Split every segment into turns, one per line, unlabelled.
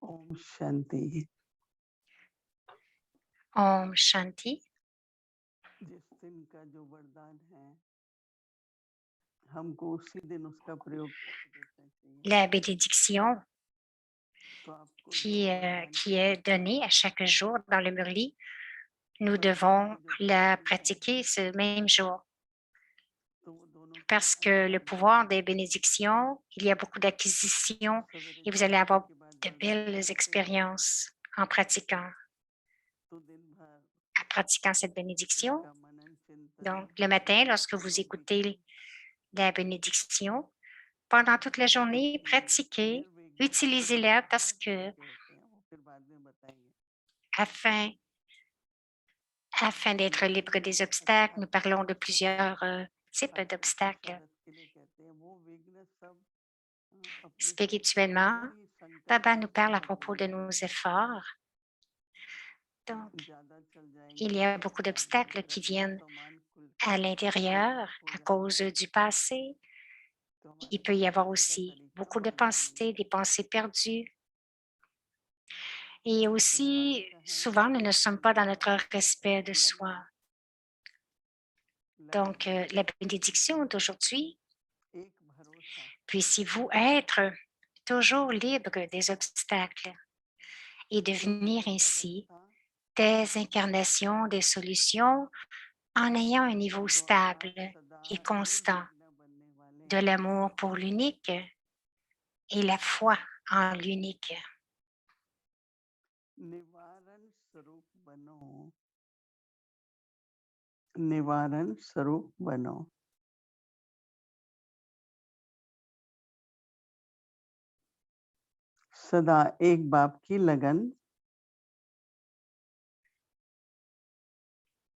ओम Shanti.
Om Shanti.
जिस दिन का जो वरदान है हमको उसी दिन उसका प्रयोग करके देखना चाहिए।
La bénédiction
तो आपको जो
qui,
वरदान
qui est donnée à chaque jour dans le Murli, nous
तो दोनों
devons
की जो
la
शक्ति है
pratiquer ce même jour.
तो वो दोनों की
Parce que le pouvoir
अधिकार
des bénédictions, il y a beaucoup d'acquisitions
सवेरे
et vous allez
जागने
avoir
के बाद
de
वरदान
belles
करते हैं
expériences en pratiquant,
तो दिन भर
cette bénédiction.
उसका मनन चिंतन
Donc, le matin, lorsque vous
प्रयोग भी
écoutez
करें
la bénédiction, pendant toute la journée,
क्योंकि
pratiquez,
निर्विघ्न
utilisez-la parce
बहुत तरह
que
के होते हैं वो फिर बाद में बताएंगे
afin Afin d'être libre
निर्विघ्न
des obstacles,
अच्छा
nous parlons de
विघ्न
plusieurs types
खाली
d'obstacles.
विषारद के लिए कहते हैं वो विघ्न सब अपने
Spirituellement,
अंदर ही
Baba
संकल्प
nous
से
parle à
सब
propos de
होने
nos
लगते हैं
efforts. Donc,
ज्यादा चल
il
जाएंगे
y a
तो
beaucoup
बाद में
d'obstacles
फिर
qui
अपना
viennent
स्वमान
à
खुल
l'intérieur
हो
à
जाता
cause
है
du passé.
तो
Il
हमारा
peut y avoir
सोचने का
aussi
तरीका
beaucoup de
बढ़ जाएंगे
pensées, des pensées perdues. Et
सिखाने
aussi,
का है
souvent, nous ne sommes pas dans notre respect de
लगा
soi.
लगा
Donc,
रहे
la bénédiction d'aujourd'hui,
एक भरोसा
puissiez-vous être toujours libre des obstacles et devenir
एक
ainsi
अवस्था
des incarnations, des solutions en ayant un niveau
द्वारा
stable
सदा
et constant
निर्विघ्न बनने वाले
de l'amour pour l'unique et la foi en l'unique.
निवारण स्वरूप बनो निवारण स्वरूप बनो सदा एक बाप की लगन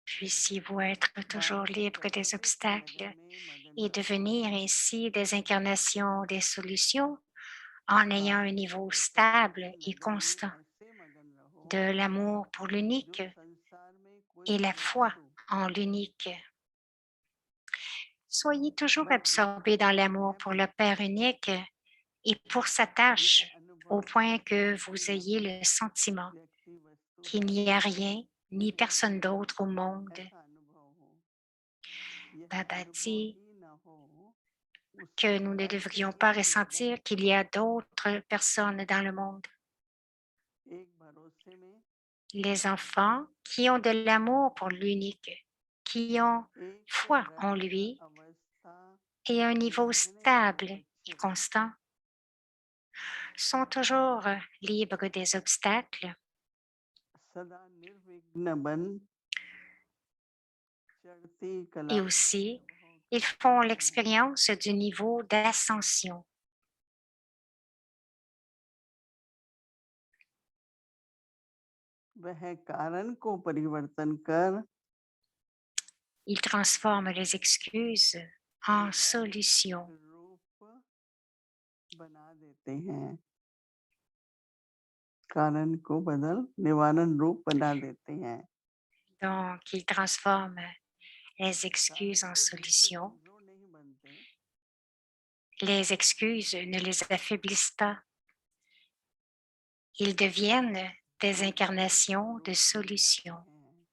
Puissiez-vous être toujours
बाप की
libre des
सर्वोच्च
obstacles
लगन में मगन
et
रहो
devenir ainsi des incarnations, des solutions en ayant
बाप
un
की
niveau
सर्वोच्च
stable et
लगन में
constant
ऐसे मगन रहो
de l'amour pour
जो
l'unique
संसार में कोई
et la foi
वस्तु
en l'unique. Soyez toujours
बस
absorbés
देखते
dans
ही
l'amour
है
pour le Père unique et pour sa
यह
tâche, au
अनुभव
point que
कि
vous
न
ayez
कोई
le sentiment
व्यक्ति वस्तु
qu'il
है
n'y a rien ni personne d'autre au monde.
ऐसा अनुभव हो यह
Baba
अनुभव
dit
ही न हो
que
उसके
nous ne
अर्थ
devrions
ही
pas
न लगे
ressentir qu'il y a d'autres personnes dans le monde.
एक भरोसे में
Les enfants qui ont de l'amour pour l'unique, qui ont
एक
foi en
रक्त
lui
अवस्था
et un niveau
रहने से
stable et
बच्चे
constant sont toujours libres des obstacles
सदा निर्विघ्न बन चढ़ती कला
et
का
aussi
अनुभव
ils
करते
font
हैं
l'expérience du niveau d'ascension.
वह कारण को परिवर्तन कर
Ils transforment les excuses en
निवारण
solutions.
रूप बना देते हैं कारण को बदल निवारण रूप बना देते हैं
Donc, ils transforment les excuses
कारण
en
को देखकर
solutions.
कमजोर नहीं बनते
Les excuses ne les affaiblissent pas. Ils deviennent des
निवारण
incarnations de
स्वरूप बन जाते
solutions.
हैं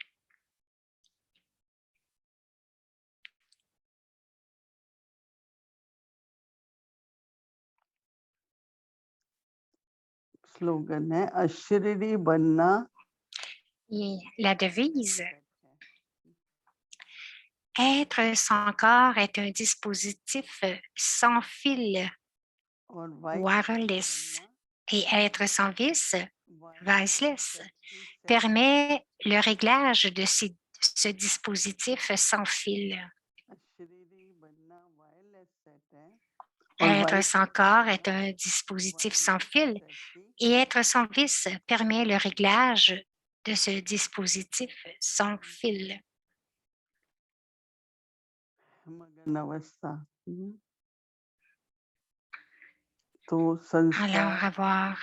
स्लोगन है अशरीरी बनना
Et la devise,
set है
être sans corps est un dispositif sans fil,
और वाइसलेस
wireless,
बनना
et être sans vis,
wireless
viceless,
शक्ति सेट है
permet le réglage de ce dispositif sans fil.
अशरीरी बनना वायरलेस सेट है और
Être sans
viceless
corps est
बनना
un dispositif sans
wireless
fil
set की
et être sans vis permet le réglage de ce dispositif sans fil.
मगन अवस्था तो
Alors,
संसार
avoir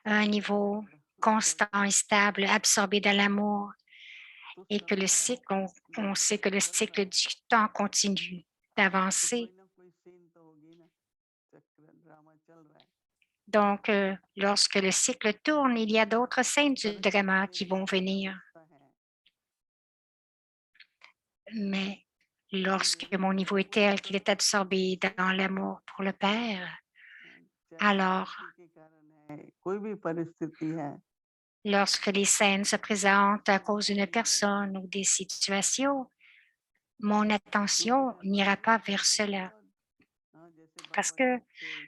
un niveau constant et stable, absorbé dans l'amour,
तो
et que le
समय
cycle, on
जब
sait que le
चल रहा
cycle
है
du temps continue
तो कोई
d'avancer.
ना कोई सीन तो होगी ना चक्र ड्रामा चल रहा है
Donc, lorsque le cycle tourne, il y a d'autres scènes du
परंतु
drama
जो
qui vont
ऐसा
venir.
अवस्था है
Mais
कि
lorsque
मेरे
mon
को
niveau est tel qu'il est absorbé
कोई
dans
भी
l'amour pour le Père,
चाहे
alors
परिस्थिति के कारण है, कोई भी परिस्थिति है,
lorsque les scènes se présentent à
वो
cause
हो
d'une
नहीं जाएगा।
personne ou des situations, mon
क्योंकि
attention
मैं
n'ira pas
अनुभव
vers
करते हुए
cela
और जैसे
parce
बाबा
que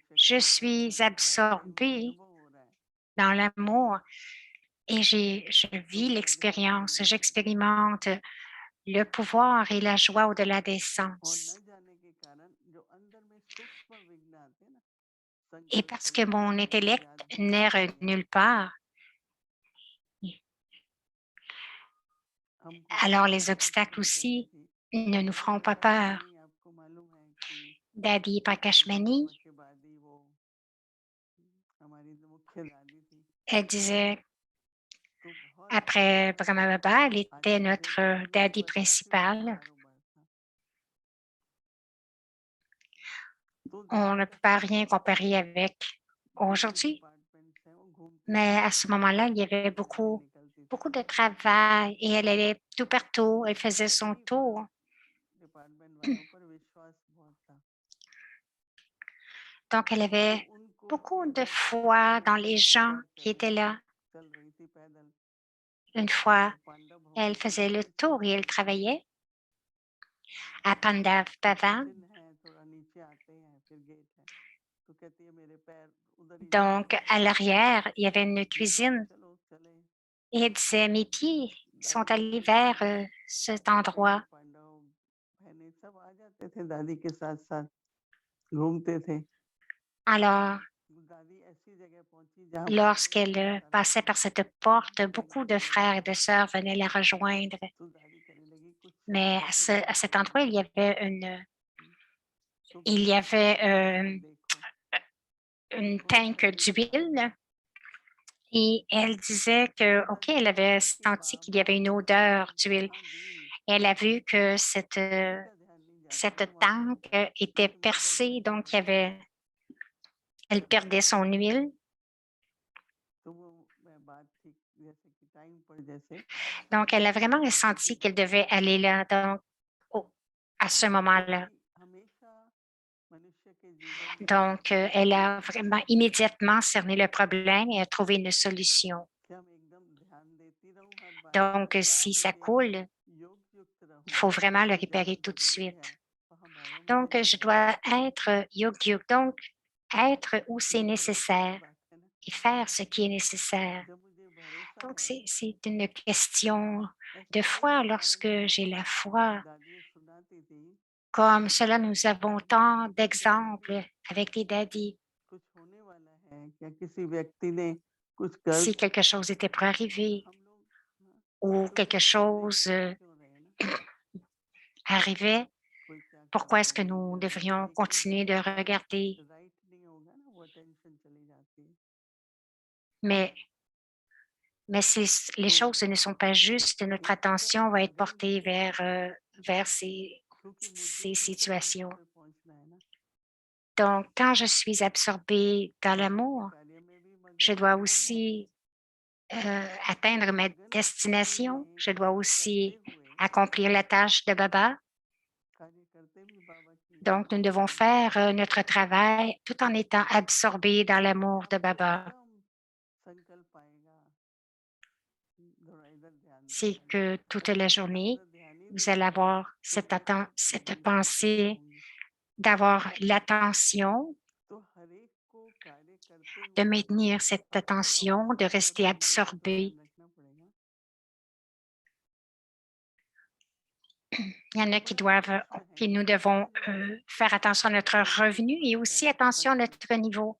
के
je
शक्ति का
suis
करते हुए
absorbée
अनुभव हो रहा है।
dans l'amour et je
तो
vis
वरदान
l'expérience,
मिलने लगा
j'expérimente le pouvoir et la joie au-delà des
और
sens.
न जाने के कारण जो अंदर में सूक्ष्म विघ्न आते हैं ना,
Et
संकल्प
parce que
चले
mon
जाते हैं,
intellect
याद भूल
n'est
जाते हैं,
nulle part,
हमको
alors
कभी
les
ऐसा
obstacles
भी कहती
aussi
थी,
ne nous
दादी
feront pas
प्रकाश
peur.
मणि आपको मालूम है कि
Daddy
ब्रह्मा
Prakashmani,
बाबा के बाद ही वो हमारी जो मुख्य दादी थी,
elle disait,
तो बहुत
après Brahma Baba, elle était
आश्चर्य
notre
था कि वो
daddy
बर्दाश्त में बहुत
principal.
बारोबार था। तो
On
दादी
ne
का
peut pas
काम
rien
क्या था,
comparer avec
जो भी
aujourd'hui.
डिपार्टमेंट्स हैं वो घूमती
Mais
थी,
à ce moment-là, il y avait
एक दिन निकलती थी
beaucoup de travail et elle allait tout partout, elle faisait son
सभी पर
tour.
डिपार्टमेंट वालों पर विश्वास बहुत था।
Donc, elle
तो
avait
उनको
beaucoup
एक
de
बार ऐसा
foi
हुआ
dans
कि
les
वो
gens
सैर
qui
करने
étaient là.
चल रही थी पैदल,
Une fois,
तो पांडव भवन
elle
के
faisait le
नीचे
tour et elle
से
travaillait à Pandav Bhavan.
चिन्ह है, थोड़ा नीचे आते हैं फिर गेट है, तो कहती है मेरे पैर उधर ही जा रहे
Donc,
हैं,
à l'arrière, il y avait une
मैंने कहा
cuisine
चलो चले।
et elle disait, mes pieds sont
दादी को
allés
पता था
vers
कि
cet
जितने भी
endroit.
पांडव बहनें सब आ जाते थे, दादी के साथ साथ घूमते थे।
Alors,
दादी ऐसी जगह पहुंची जहाँ पर कोई
lorsqu'elle
भरोसा नहीं
passait
था,
par cette porte,
बिना
beaucoup de
खबर
frères et
लिए।
de sœurs venaient la rejoindre.
तो दादी कहने लगी कुछ
Mais
घट
à
गया
cet
है
endroit,
यहाँ पर। तो
il y
बाबा
avait
कहते हैं जरा देखो,
une
तो
tank
दादी को मालूम
d'huile
है,
et elle disait
तो
que, OK,
दादी
elle
कहती
avait
है कि
senti qu'il y
बाबा
avait une
ने
odeur d'huile.
जहाँ दी
Elle a vu que
किसी का ध्यान नहीं जाता
cette
ना वहाँ पर,
tank était
तुरंत वो दौड़
percée,
जाते
donc
थे वहाँ पर।
elle perdait son huile.
तो वो बात थी जैसे कि टाइम पर जैसे
Donc, elle a vraiment
दादी के
ressenti qu'elle
घर
devait
में
aller là, donc, à ce moment-là.
क्योंकि हमेशा मनुष्य के जीवन में
Donc, elle
ये
a vraiment immédiatement cerné le problème et a trouvé une solution.
कि हम एकदम ध्यान देती रहूं हर बात
Donc,
पर, या
si ça
मुझे
coule,
योग युक्त
il
रहूं
faut vraiment le
जो
réparer
जहाँ
tout de
जरूरी
suite.
है वहां बाबा मुझे
Donc,
ले
je
जाएं।
dois être yog-yog, donc être où c'est
ये भरोसे की
nécessaire
बात है ना,
et faire ce qui est nécessaire.
जब मुझे भरोसा
Donc,
है।
c'est une question
ऐसा
de
एक
foi.
उदाहरण
Lorsque
मेरे
j'ai
को
la foi,
दादी सुनाती थी
comme cela, nous
कि
avons
दादी
tant
कभी कहती थी
d'exemples avec les daddies.
कुछ होने वाला है, क्या किसी व्यक्ति ने कुछ कर
Si quelque chose était pour
तो
arriver
हम लोग हाँ,
ou
तो
quelque
फिर
chose
देखते क्यों रहे ना,
arrivait,
कोई क्या कर
pourquoi
रहा
est-ce
है
que
नहीं
nous
कर रहा है,
devrions
लेकिन
continuer
जब
de
उसका
regarder?
राइट नहीं होगा ना, वो टेंशन चली जाती है।
Mais, mais si les
तो
choses ne sont pas justes, notre
एकदम
attention va être
अगर
portée
मुझे
vers
क्योंकि मुझे
ces
ही तो
situations.
मंजिल पे पहुंचना है ना,
Donc, quand je suis absorbée dans
बाबा के
l'amour,
कार्य में भी
je
मगन
dois
वो है,
aussi
तो
atteindre ma
मगन
destination.
में
Je dois
कार्य करते
aussi
हुए,
accomplir la tâche de Baba.
कार्य करते भी बाबा की
Donc, nous
याद
devons
में,
faire notre travail tout en étant absorbés dans l'amour de
आपको
Baba.
एकदम संकल्प आएगा, थोड़ा इधर ध्यान
C'est
देना है,
que toute
अगर
la
मैं इधर
journée,
उधर ध्यान ही
vous allez
दूंगी
avoir
तो फिर मैं
cette
बंधन में फंसी
pensée
रहूंगी।
d'avoir l'attention,
तो हर एक को कार्य करते
de
हुए
maintenir cette
अपनी
attention, de
अवस्था और
rester
समय का तो
absorbé.
ध्यान रखना पड़ेगा।
Il y en a
तो
qui
बड़ा
doivent,
अच्छा है
puis
ये
nous devons
सत्संग में
faire attention à notre
दादी के
revenu et
साथ
aussi
बैठ के
attention à
सत्संग,
notre niveau.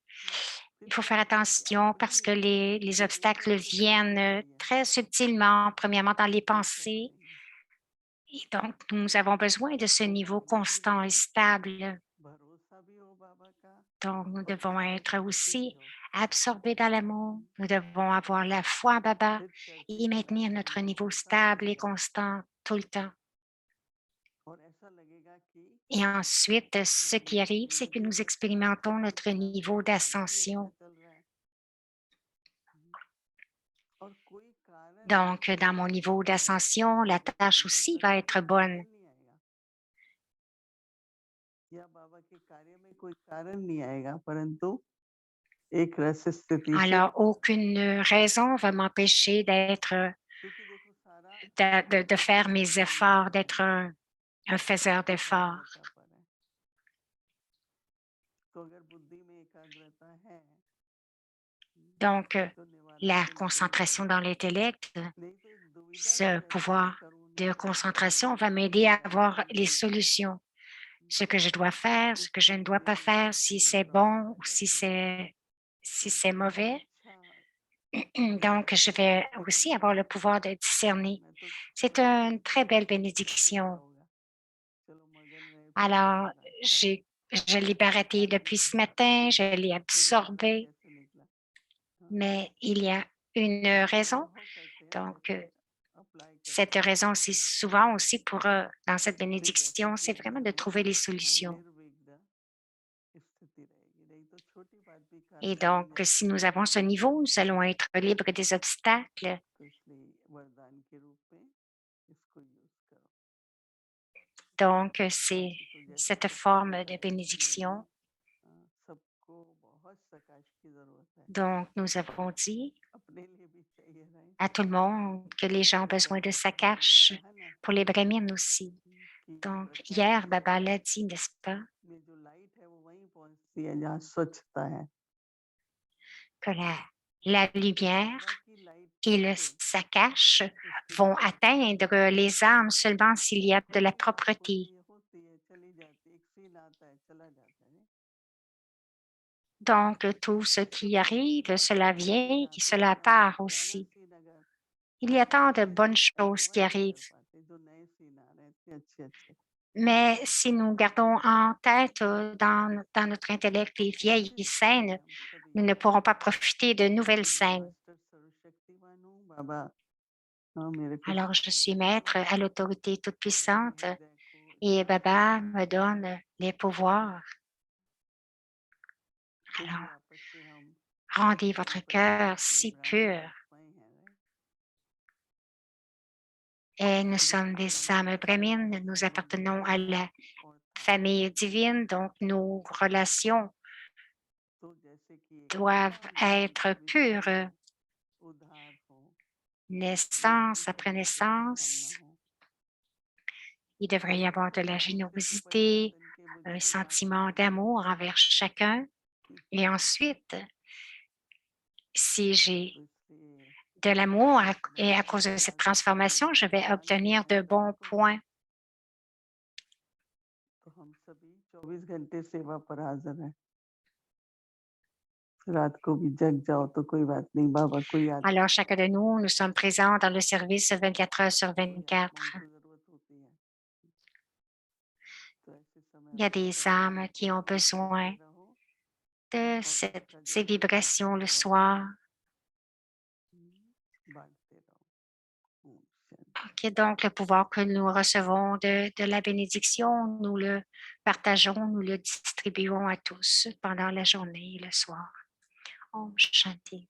फिर
Il faut faire
क्या है कि
attention parce que
अपनी
les obstacles
विवेचन से
viennent
चलनी पड़ेगी, है ना,
très subtilement, premièrement dans les
सीखना
pensées.
पड़ेगा।
Et donc, nous avons besoin de ce
तो
niveau
मगन भी
constant et
रहो,
stable.
भरोसा भी हो बाबा का,
Donc, nous
और
devons être
करते भी
aussi
रहो।
absorbés dans l'amour. Nous devons avoir la foi en Baba
फिर चढ़ती
et
कला
maintenir notre
एकदम
niveau
ऐसा
stable et
लगेगा,
constant tout le temps.
और ऐसा लगेगा कि
Et ensuite, ce
हाँ,
qui
मेरा
arrive,
जो
c'est que
भी
nous
अवस्था है
expérimentons
सब कुछ
notre
हमारे
niveau
लिए अच्छा
d'ascension.
चल रहा है। और कोई कारण नहीं
Donc,
है
dans mon niveau d'ascension, la
बाबा के
tâche
अंदर
aussi
कभी
va
कोई
être bonne.
कारण नहीं आएगा या बाबा के कार्य में कोई कारण नहीं आएगा परंतु एक रस स्थिति से
Alors, aucune raison va m'empêcher d'être,
क्योंकि देखो सारा
de faire
एकाग्रता
mes
करने
efforts,
पर
d'être
है
un faiseur d'efforts.
एकाग्रता पर है तो अगर बुद्धि में एकाग्रता है
Donc,
तो निवारण
la
तो निकल
concentration
जाएगा
dans l'intellect,
नहीं तो एक दुविधा में
ce
रहता है
pouvoir
करूँ
de
नहीं करूँ करूँ
concentration
नहीं
va
करूँ
m'aider à
निवारण
avoir
नहीं
les
निकलेगा
solutions,
हम्म,
ce que je dois faire, ce que je
उस
ne dois
समय
pas
में
faire,
फिर
si c'est
पूर्णता में
bon
आ
ou si
जाती है
c'est mauvais.
इच्छा
Donc, je vais aussi avoir le pouvoir de discerner. C'est une très belle bénédiction.
चलो मगन रहे पूजा
Alors,
में रात का
j'ai, je l'ai baratté depuis ce matin, je l'ai
फिर निवारण
absorbé,
कैसे निकला हाँ,
mais il y a une
हम
raison.
बहुत करते हैं
Donc,
वैसे अप्लाई
cette
करते हैं
raison, c'est souvent aussi pour, dans cette
फिर जैसे
bénédiction,
कि
c'est vraiment de
एकदम
trouver les solutions.
निर्विघ्न स्थिति रहेगी नहीं तो छोटी बात भी
Et
कारण
donc,
बन
si
जाती
nous
है
avons ce niveau, nous allons être libres des obstacles.
तो इसलिए वरदान के रूप में इसको यूज करो
Donc, c'est
बाकी तो जैसे
cette
सबको
forme de
बताया जीवन
bénédiction.
में सबको बहुत प्रकाश की जरूरत है
Donc, nous avons dit
अपने लिए भी चाहिए राइट
à tout le monde que les gens ont besoin de sa
बाबा ने
cache,
कहा ना
pour les brahmines aussi.
कि
Donc,
प्रकाश
hier,
की
Baba l'a
जगह
dit, n'est-ce pas,
में जो लाइट है वो वहीं पहुंचती है जहाँ स्वच्छता है
que la
तो
lumière
बाबा की लाइट
et
से
sa cache
स्थिति
vont
बनती है
atteindre les âmes seulement s'il y a de la
वही बात
propreté.
होती है होती है चली जाती है एक सीन आता है चला जाता है
Donc, tout ce
तो
qui
बहुत
arrive,
बहुत
cela
अच्छे
vient
सीन
et
आते हैं
cela
जो हमारा
part
पुराना
aussi.
सीन अगर
Il y a tant de
है
bonnes
तो
choses qui
एंजॉय नहीं कर
arrivent.
पाते जो नए सीन आ रहे हैं इतने अच्छे अच्छे
Mais si nous gardons en tête dans notre intellect les vieilles
कोशिश करें
scènes,
हम सभी
nous ne pourrons pas profiter de nouvelles
कि मैं
scènes.
मास्टर सर्वशक्तिमान हूँ बाबा हाँ मेरे को
Alors, je
शक्ति
suis
दे दो
maître à l'autorité
और अपने
toute-puissante
हृदय को
et
एकाग्र
Baba
करो
me donne les pouvoirs.
फिर भी
Alors,
आपस में हम
rendez votre
परम परिवार
cœur
के
si
ब्राह्मण
pur.
आत्माएं हैं right?
Et nous
जहाँ
sommes des
पर
âmes
हमारे
brahmines,
सारे
nous
संबंध
appartenons à la
भोग और था
famille divine, donc nos relations
तो जैसे कि एक
doivent
समान भाव
être
से
pures,
विचार हो उधार हो एक
naissance après
दूसरे से सद्भावना
naissance.
हो
Il devrait y
और
avoir de
फिर
la
वहाँ से भी
générosité,
परिवर्तन के मुझे
un
भी बात
sentiment
सुनने को
d'amour
मिली
envers chacun.
कि
Et ensuite, si j'ai
तो इसलिए
de l'amour et à
बहुत
cause de cette
धन्यवाद आपका
transformation, je vais
वरदान
obtenir
दिया
de
हम सभी
bons
को
points.
तो हम सभी 24 घंटे सेवा पर हाजिर हैं रात को भी जग जाओ तो कोई बात नहीं बाबा को याद
Alors,
करते
chacun de
रहो
nous, nous sommes présents dans le service 24 heures sur
कोई आत्माओं
24.
को जरूरत होती है तो ऐसे समय
Il y a
अपने
des
परिवार
âmes qui
को
ont
याद
besoin
करते रहो
de
और उसका जो
ces
फलस्वरूप
vibrations le
पौधा है
soir.
बांटते रहो ओम Shanti
OK, donc le pouvoir que nous recevons de la bénédiction, nous le partageons, nous le distribuons à tous pendant la journée et le soir. Om Shanti.